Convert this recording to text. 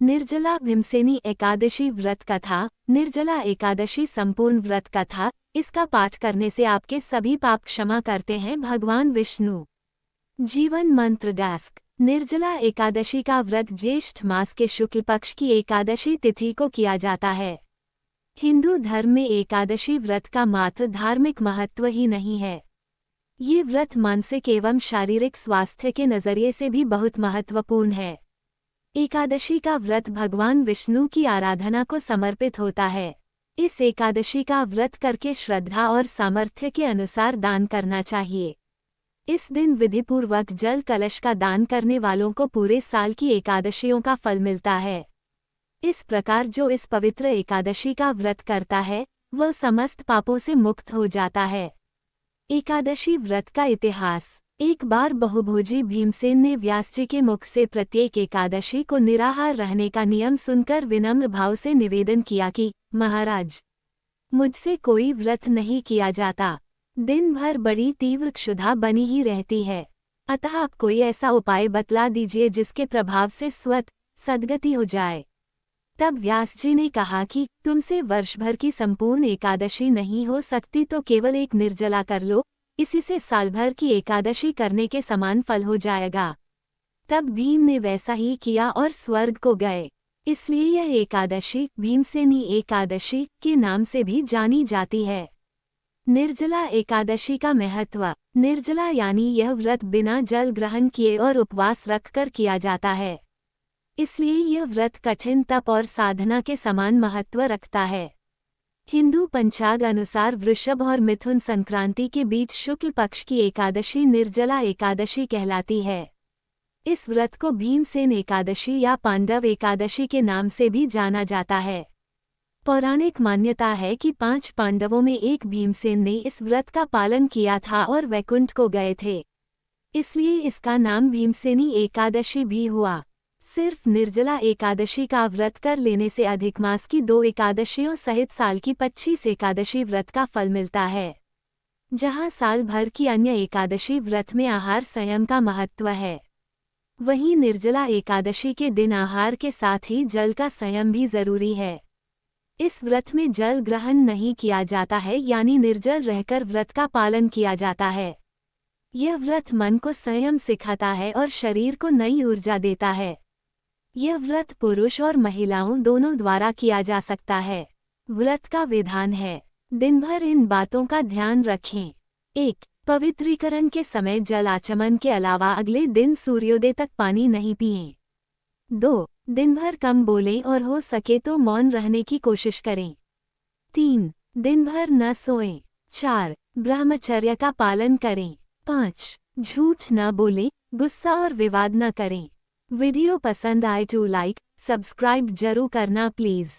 निर्जला भीमसेनी एकादशी व्रत कथा। निर्जला एकादशी संपूर्ण व्रत कथा। इसका पाठ करने से आपके सभी पाप क्षमा करते हैं भगवान विष्णु। जीवन मंत्र डास्क। निर्जला एकादशी का व्रत ज्येष्ठ मास के शुक्ल पक्ष की एकादशी तिथि को किया जाता है। हिंदू धर्म में एकादशी व्रत का मात्र धार्मिक महत्व ही नहीं है, ये व्रत मानसिक एवं शारीरिक स्वास्थ्य के नजरिए से भी बहुत महत्वपूर्ण है। एकादशी का व्रत भगवान विष्णु की आराधना को समर्पित होता है। इस एकादशी का व्रत करके श्रद्धा और सामर्थ्य के अनुसार दान करना चाहिए। इस दिन विधिपूर्वक जल कलश का दान करने वालों को पूरे साल की एकादशियों का फल मिलता है। इस प्रकार जो इस पवित्र एकादशी का व्रत करता है वह समस्त पापों से मुक्त हो जाता है। एकादशी व्रत का इतिहास। एक बार बहुभोजी भीमसेन ने व्यास जी के मुख से प्रत्येक एकादशी को निराहार रहने का नियम सुनकर विनम्र भाव से निवेदन किया कि महाराज, मुझसे कोई व्रत नहीं किया जाता। दिन भर बड़ी तीव्र क्षुधा बनी ही रहती है, अतः आप कोई ऐसा उपाय बतला दीजिए जिसके प्रभाव से स्वतः सद्गति हो जाए। तब व्यास जी ने कहा कि तुमसे वर्ष भर की संपूर्ण एकादशी नहीं हो सकती तो केवल एक निर्जला कर लो, इसी से साल भर की एकादशी करने के समान फल हो जाएगा। तब भीम ने वैसा ही किया और स्वर्ग को गए। इसलिए यह एकादशी भीमसेनी एकादशी के नाम से भी जानी जाती है। निर्जला एकादशी का महत्व। निर्जला यानी यह व्रत बिना जल ग्रहण किए और उपवास रखकर किया जाता है, इसलिए यह व्रत कठिन तप और साधना के समान महत्व रखता है। हिंदू पंचांग अनुसार वृषभ और मिथुन संक्रांति के बीच शुक्ल पक्ष की एकादशी निर्जला एकादशी कहलाती है। इस व्रत को भीमसेन एकादशी या पांडव एकादशी के नाम से भी जाना जाता है। पौराणिक मान्यता है कि 5 पांडवों में एक भीमसेन ने इस व्रत का पालन किया था और वैकुंठ को गए थे, इसलिए इसका नाम भीमसेनी एकादशी भी हुआ। सिर्फ निर्जला एकादशी का व्रत कर लेने से अधिक मास की 2 एकादशियों सहित साल की 25 एकादशी व्रत का फल मिलता है। जहां साल भर की अन्य एकादशी व्रत में आहार संयम का महत्व है, वहीं निर्जला एकादशी के दिन आहार के साथ ही जल का संयम भी जरूरी है। इस व्रत में जल ग्रहण नहीं किया जाता है, यानी निर्जल रहकर व्रत का पालन किया जाता है। यह व्रत मन को संयम सिखाता है और शरीर को नई ऊर्जा देता है। यह व्रत पुरुष और महिलाओं दोनों द्वारा किया जा सकता है। व्रत का विधान है। दिन भर इन बातों का ध्यान रखें। 1. पवित्रीकरण के समय जल आचमन के अलावा अगले दिन सूर्योदय तक पानी नहीं पिएं। 2. दिन भर कम बोलें और हो सके तो मौन रहने की कोशिश करें। 3. दिन भर न सोएं। 4. ब्रह्मचर्य का पालन करें। 5. झूठ न बोलें, गुस्सा और विवाद न करें। वीडियो पसंद आए तो लाइक, सब्सक्राइब जरूर करना प्लीज़।